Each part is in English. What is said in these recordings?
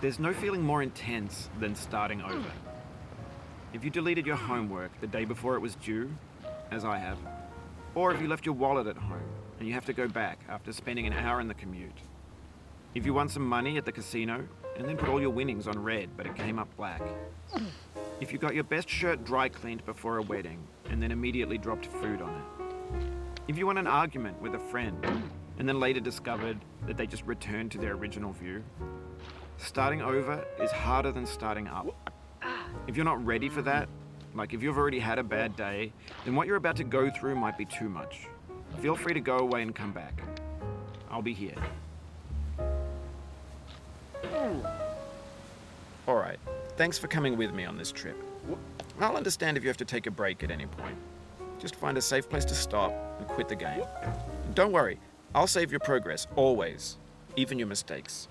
There's no feeling more intense than starting over. If you deleted your homework the day before it was due, as I have, or if you left your wallet at home and you have to go back after spending an hour in the commute. If you won some money at the casino and then put all your winnings on red but it came up black. If you got your best shirt dry cleaned before a wedding and then immediately dropped food on it. If you won an argument with a friend and then later discovered that they just returned to their original view. Starting over is harder than starting up. If you're not ready for that, like if you've already had a bad day, then what you're about to go through might be too much. Feel free to go away and come back. I'll be here. Alright, thanks for coming with me on this trip. I'll understand if you have to take a break at any point. Just find a safe place to stop and quit the game. And don't worry, I'll save your progress, always. Even your mistakes.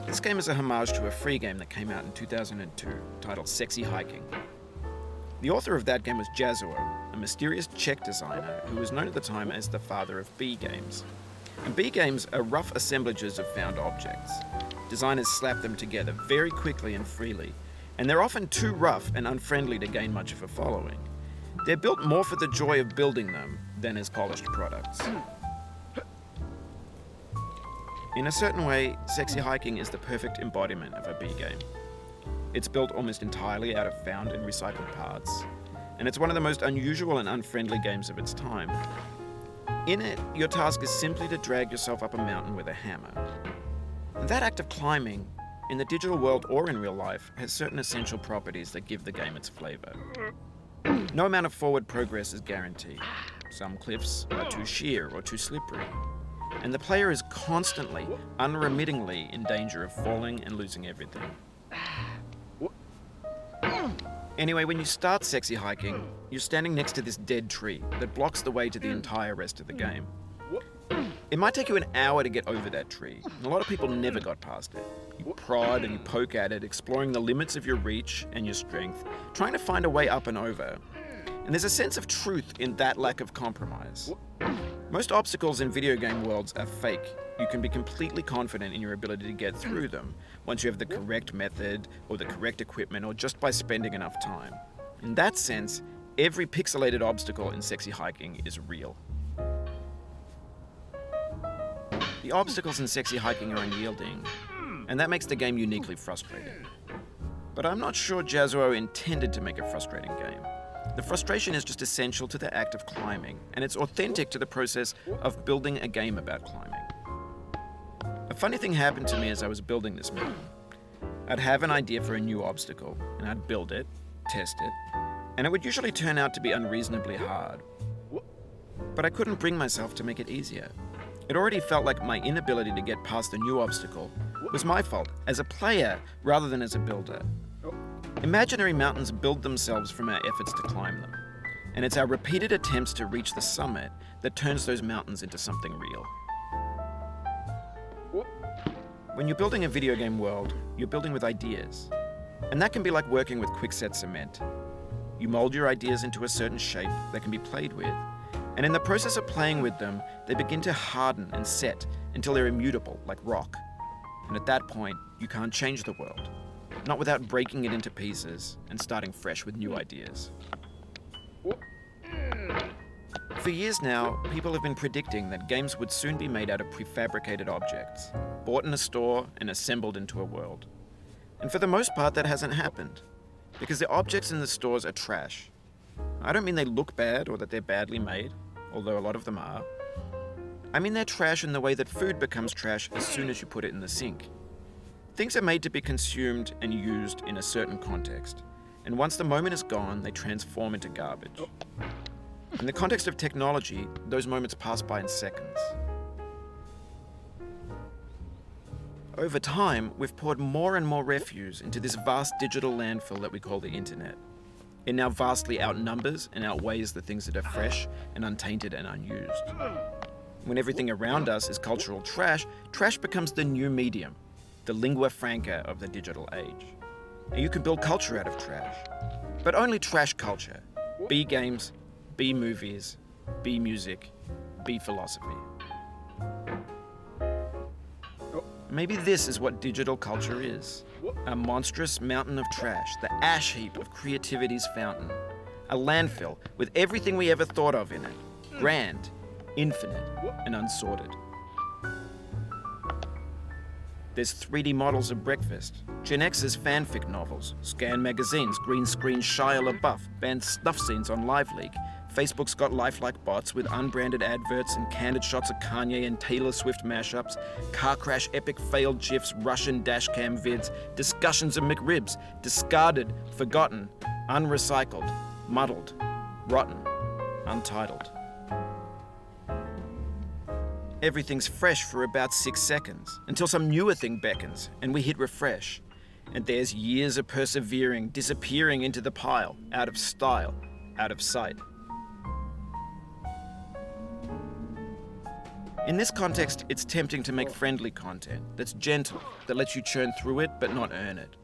This game is a homage to a free game that came out in 2002, titled Sexy Hiking. The author of that game was Jazuo, a mysterious Czech designer who was known at the time as the father of B games. And B games are rough assemblages of found objects. Designers slap them together very quickly and freely, and they're often too rough and unfriendly to gain much of a following. They're built more for the joy of building them than as polished products. In a certain way, Sexy Hiking is the perfect embodiment of a B game. It's built almost entirely out of found and recycled parts, and it's one of the most unusual and unfriendly games of its time. In it, your task is simply to drag yourself up a mountain with a hammer. And that act of climbing, in the digital world or in real life, has certain essential properties that give the game its flavor. No amount of forward progress is guaranteed. Some cliffs are too sheer or too slippery. And the player is constantly, unremittingly in danger of falling and losing everything. Anyway, when you start Sexy Hiking, you're standing next to this dead tree that blocks the way to the entire rest of the game. It might take you an hour to get over that tree, and a lot of people never got past it. You prod and you poke at it, exploring the limits of your reach and your strength, trying to find a way up and over. And there's a sense of truth in that lack of compromise. Most obstacles in video game worlds are fake. You can be completely confident in your ability to get through them once you have the correct method or the correct equipment or just by spending enough time. In that sense, every pixelated obstacle in Sexy Hiking is real. The obstacles in Sexy Hiking are unyielding, and that makes the game uniquely frustrating. But I'm not sure Jazuo intended to make a frustrating game. The frustration is just essential to the act of climbing, and it's authentic to the process of building a game about climbing. A funny thing happened to me as I was building this mountain. I'd have an idea for a new obstacle, and I'd build it, test it, and it would usually turn out to be unreasonably hard. But I couldn't bring myself to make it easier. It already felt like my inability to get past the new obstacle was my fault as a player rather than as a builder. Imaginary mountains build themselves from our efforts to climb them, and it's our repeated attempts to reach the summit that turns those mountains into something real. When you're building a video game world, you're building with ideas, and that can be like working with quickset cement. You mold your ideas into a certain shape that can be played with, and in the process of playing with them, they begin to harden and set until they're immutable, like rock. And at that point, you can't change the world. Not without breaking it into pieces and starting fresh with new ideas. For years now, people have been predicting that games would soon be made out of prefabricated objects, bought in a store and assembled into a world. And for the most part, that hasn't happened, because the objects in the stores are trash. I don't mean they look bad or that they're badly made, although a lot of them are. I mean they're trash in the way that food becomes trash as soon as you put it in the sink. Things are made to be consumed and used in a certain context, and once the moment is gone, they transform into garbage. In the context of technology, those moments pass by in seconds. Over time, we've poured more and more refuse into this vast digital landfill that we call the internet. It now vastly outnumbers and outweighs the things that are fresh and untainted and unused. When everything around us is cultural trash, trash becomes the new medium, the lingua franca of the digital age. And you can build culture out of trash, but only trash culture. B games, B movies, B music, B philosophy. Maybe this is what digital culture is. A monstrous mountain of trash, the ash heap of creativity's fountain. A landfill with everything we ever thought of in it. Grand, infinite, and unsorted. There's 3D models of breakfast, Gen X's fanfic novels, Scan magazines, green screen Shia LaBeouf, banned snuff scenes on Live Leak. Facebook's got lifelike bots with unbranded adverts and candid shots of Kanye and Taylor Swift mashups, car crash epic failed GIFs, Russian dashcam vids, discussions of McRibs, discarded, forgotten, unrecycled, muddled, rotten, untitled. Everything's fresh for about 6 seconds, until some newer thing beckons, and we hit refresh. And there's years of persevering, disappearing into the pile, out of style, out of sight. In this context, it's tempting to make friendly content that's gentle, that lets you churn through it but not earn it.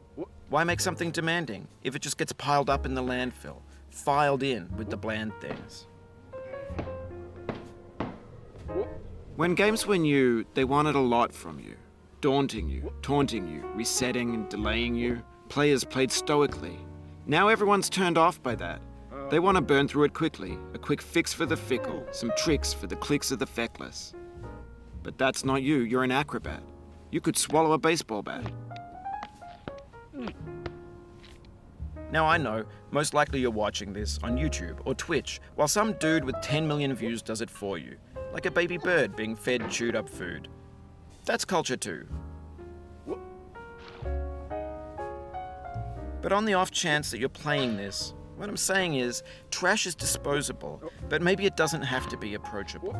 Why make something demanding if it just gets piled up in the landfill, filed in with the bland things? When games were new, they wanted a lot from you. Daunting you, taunting you, resetting and delaying you. Players played stoically. Now everyone's turned off by that. They want to burn through it quickly, a quick fix for the fickle, some tricks for the clicks of the feckless. But that's not you, you're an acrobat. You could swallow a baseball bat. Now I know, most likely you're watching this on YouTube or Twitch, while some dude with 10 million views does it for you. Like a baby bird being fed chewed up food. That's culture too. But on the off chance that you're playing this, what I'm saying is, trash is disposable, but maybe it doesn't have to be approachable.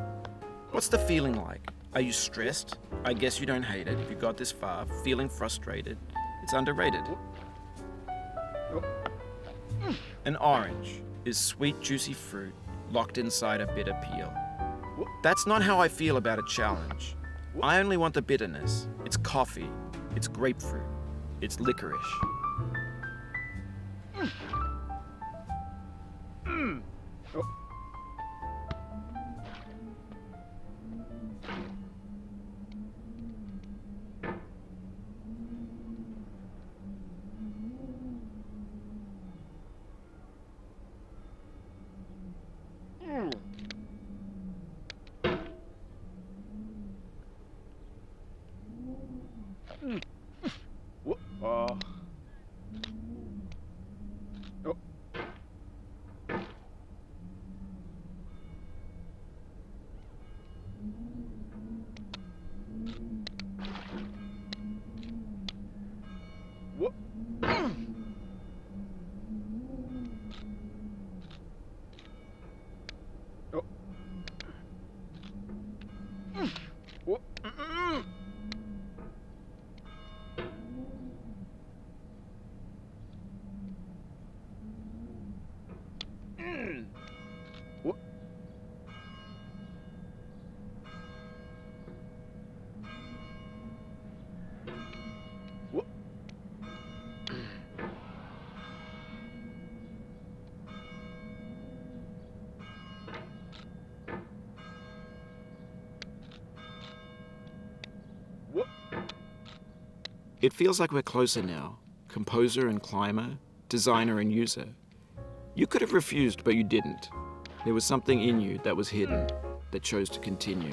What's the feeling like? Are you stressed? I guess you don't hate it if you got this far. Feeling frustrated? It's underrated. An orange is sweet, juicy fruit locked inside a bitter peel. That's not how I feel about a challenge. I only want the bitterness. It's coffee. It's grapefruit. It's licorice. It feels like we're closer now, composer and climber, designer and user. You could have refused, but you didn't. There was something in you that was hidden, that chose to continue.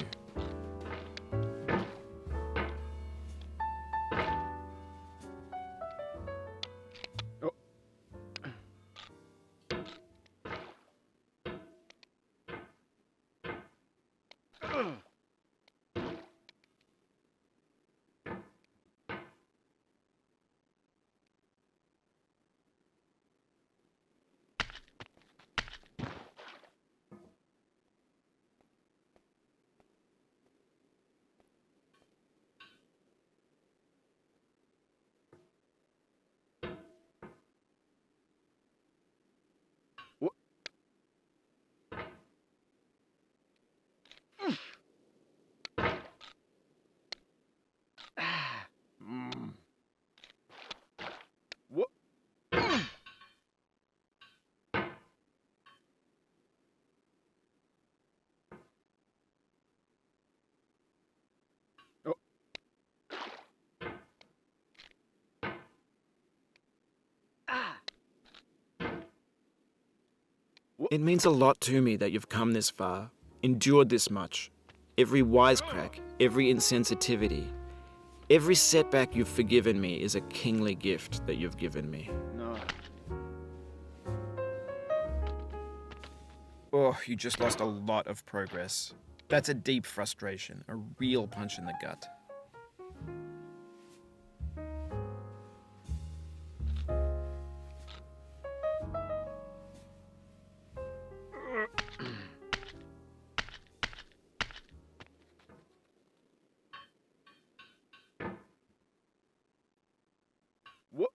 It means a lot to me that you've come this far, endured this much. Every wisecrack, every insensitivity, every setback you've forgiven me is a kingly gift that you've given me. No. Oh, you just lost a lot of progress. That's a deep frustration, a real punch in the gut. What?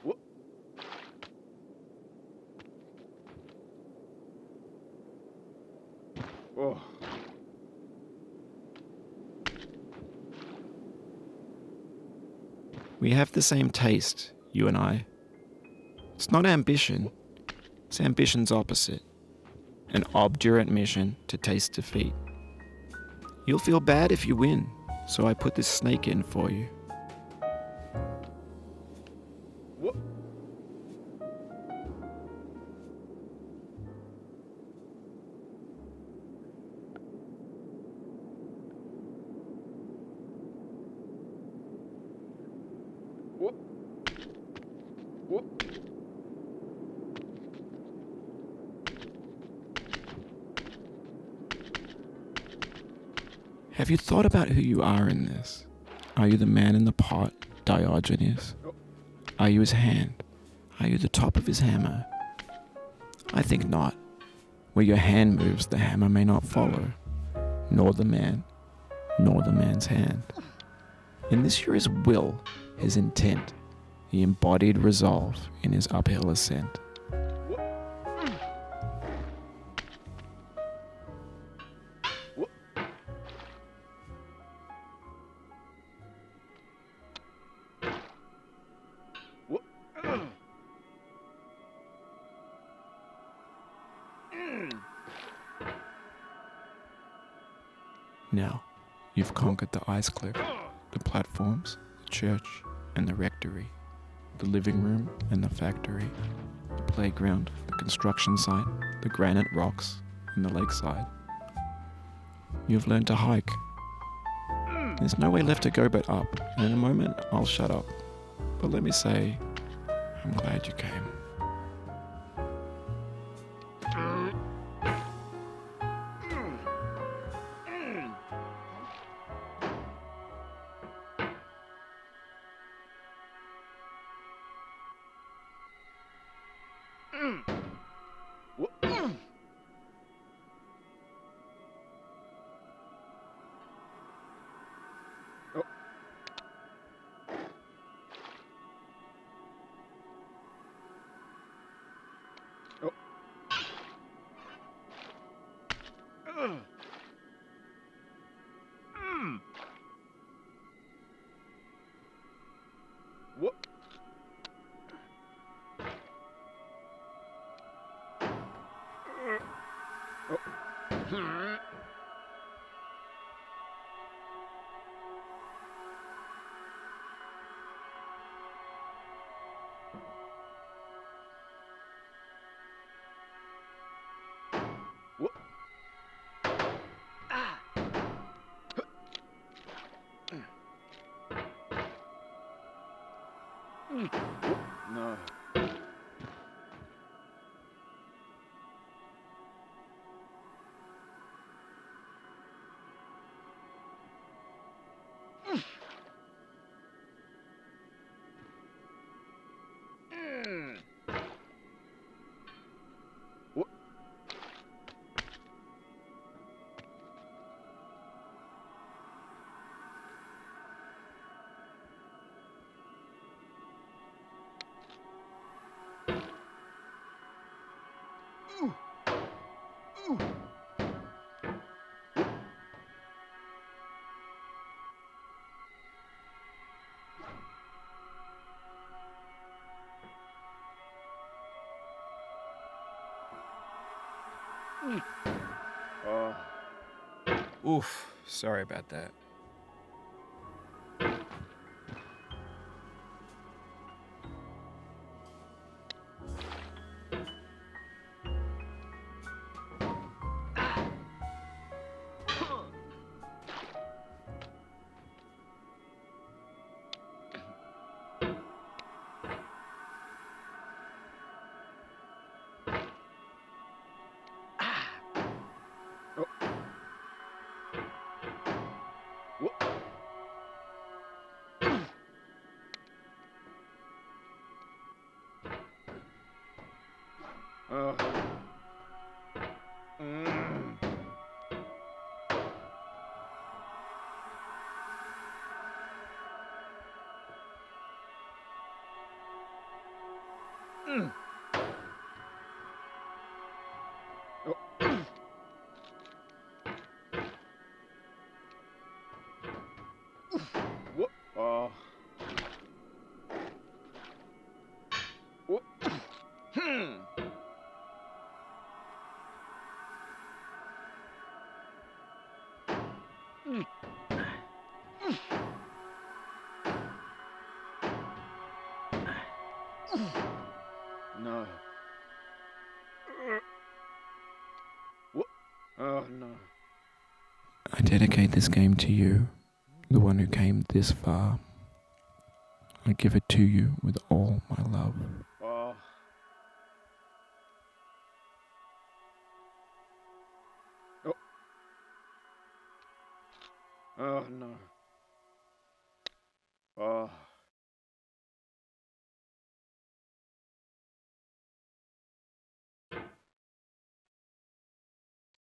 What? Oh. We have the same taste, you and I. It's not ambition. It's ambition's opposite. An obdurate mission to taste defeat. You'll feel bad if you win, so I put this snake in for you. What? What? What? Have you thought about who you are in this? Are you the man in the pot, Diogenes? Are you his hand? Are you the top of his hammer? I think not. Where your hand moves, the hammer may not follow, nor the man, nor the man's hand. In this you're his will, his intent, the embodied resolve in his uphill ascent. Now, you've conquered the ice cliff, the platforms, the church, and the rectory, the living room and the factory, the playground, the construction site, the granite rocks, and the lakeside. You've learned to hike. There's no way left to go but up, and in a moment I'll shut up. But let me say, I'm glad you came. What? What? No. Oh. Oof, sorry about that. Oh. Mm. Mm. Oh. Whoop. Oh. Whoop. Hmm. No. Whoop. Oh no. I dedicate this game to you, the one who came this far. I give it to you with all my love. Oh. Oh. Oh no. Oh.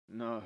No.